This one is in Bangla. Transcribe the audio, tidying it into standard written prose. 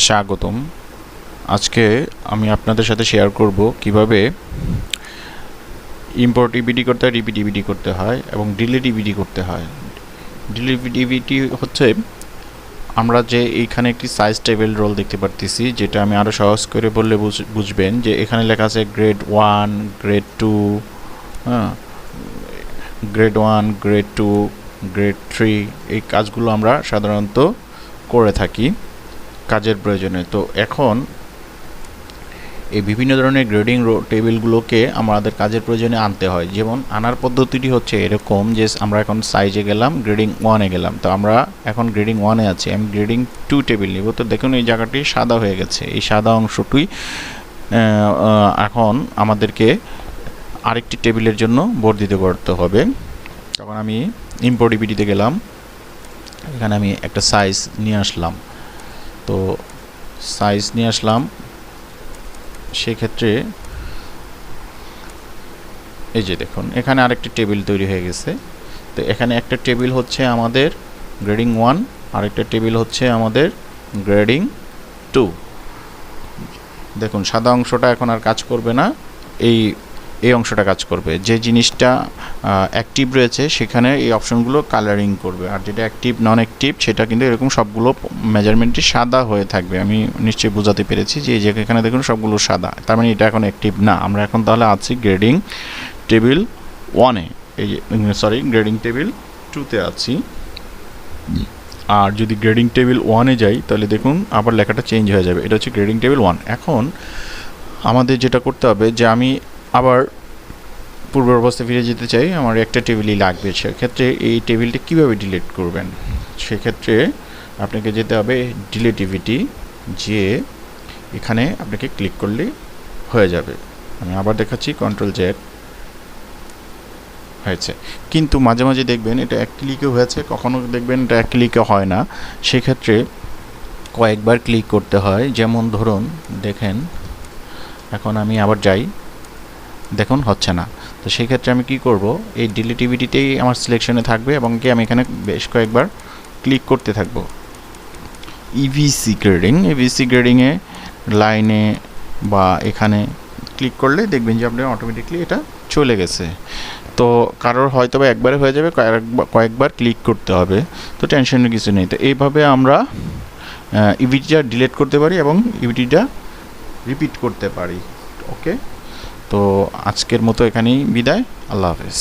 স্বাগতম। আজকে আমি আপনাদের সাথে শেয়ার করব কিভাবে ইম্পোর্ট ইবিডি করতে হয়, রিপিট ইবিডি করতে হয় এবং ডিলিট ইবিডি করতে হয়। ডিলিট ইবিডি হচ্ছে আমরা যে এইখানে একটি সাইজ টেবিল রোল দেখতে পারতেছি, যেটা আমি আরও সহজ করে বললে বুঝবেন যে এখানে লেখা আছে গ্রেড 1, গ্রেড 2, হ্যাঁ, গ্রেড 1, গ্রেড 2, গ্রেড 3। এই কাজগুলো আমরা সাধারণত করে থাকি কাজের প্রয়োজনে। তো এখন এই বিভিন্ন ধরনের গ্রেডিং টেবিলগুলোকে আমাদের কাজের প্রয়োজনে আনতে হয়। যেমন আনার পদ্ধতিটি হচ্ছে এরকম যে আমরা এখন সাইজে গেলাম, গ্রেডিং 1-এ গেলাম। তো আমরা এখন গ্রেডিং 1-এ আছি, আমি গ্রেডিং 2 টেবিল নিব। তো দেখুন এই জায়গাটি সাদা হয়ে গেছে, এই সাদা অংশটি এখন আমাদেরকে আরেকটি টেবিলের জন্য বর্ধিত করতে হবে। তখন আমি ইম্পোর্ট ইবিডিতে গেলাম, এখানে আমি একটা সাইজ নিয়ে আসলাম। তো সাইজ নিয়ে আসলাম, সেক্ষেত্রে এই যে দেখুন এখানে আরেকটি টেবিল তৈরি হয়ে গেছে। তো এখানে একটা টেবিল হচ্ছে আমাদের গ্রেডিং 1, আরেকটা টেবিল হচ্ছে আমাদের গ্রেডিং 2। দেখুন সাদা অংশটা এখন আর কাজ করবে না, এই অংশটা কাজ করবে। যে জিনিসটা অ্যাক্টিভ রয়েছে সেখানে এই অপশনগুলো কালারিং করবে, আর যেটা অ্যাক্টিভ নন অ্যাক্টিভ সেটা কিন্তু এরকম সবগুলো মেজারমেন্টই সাদা হয়ে থাকবে। আমি নিশ্চয়ই বোঝাতে পেরেছি যে এই যে এখানে দেখুন সবগুলো সাদা, তার মানে এটা এখন অ্যাক্টিভ না। আমরা এখন তাহলে আছি গ্রেডিং টেবিল 1-এ, এই গ্রেডিং টেবিল 2-তে আছি। আর যদি গ্রেডিং টেবিল 1-এ যাই তাহলে দেখুন আবার লেখাটা চেঞ্জ হয়ে যাবে, এটা হচ্ছে গ্রেডিং টেবিল 1। এখন আমাদের যেটা করতে হবে যে আমি আবার পূর্বের অবস্থায় ফিরে যেতে চাই, আমার একটা টেবিলই লাগবে। সেক্ষেত্রে এই টেবিলটি কীভাবে ডিলিট করবেন, সেক্ষেত্রে আপনাকে যেতে হবে ডিলিট ইবিডি, যে এখানে আপনাকে ক্লিক করলেই হয়ে যাবে। আমি আবার দেখাচ্ছি, Ctrl+Z হয়েছে। কিন্তু মাঝে মাঝে দেখবেন এটা এক ক্লিকে হয়েছে, কখনো দেখবেন এটা এক ক্লিকে হয় না। সেক্ষেত্রে কয়েকবার ক্লিক করতে হয়। যেমন ধরুন দেখেন এখন আমি আবার যাই, দেখুন হচ্ছে না। তো সেক্ষেত্রে আমি কি করব, এই ডিলিট ইবিডিতেই আমার সিলেকশনে থাকবে এবং কি আমি এখানে বেশ কয়েকবার ক্লিক করতে থাকব। ইভিসি গ্রেডিংয়ে লাইনে বা এখানে ক্লিক করলে দেখবেন যে আপনার অটোমেটিকলি এটা চলে গেছে। তো কারোর হয়তো বা একবারে হয়ে যাবে, কয়েকবার ক্লিক করতে হবে। তো টেনশনের কিছু নেই। তো এইভাবে আমরা ইবিডিটা ডিলিট করতে পারি এবং ইবিডিটা রিপিট করতে পারি। ওকে, তো আজকের মতো এখানেই বিদায়। আল্লাহ হাফেজ।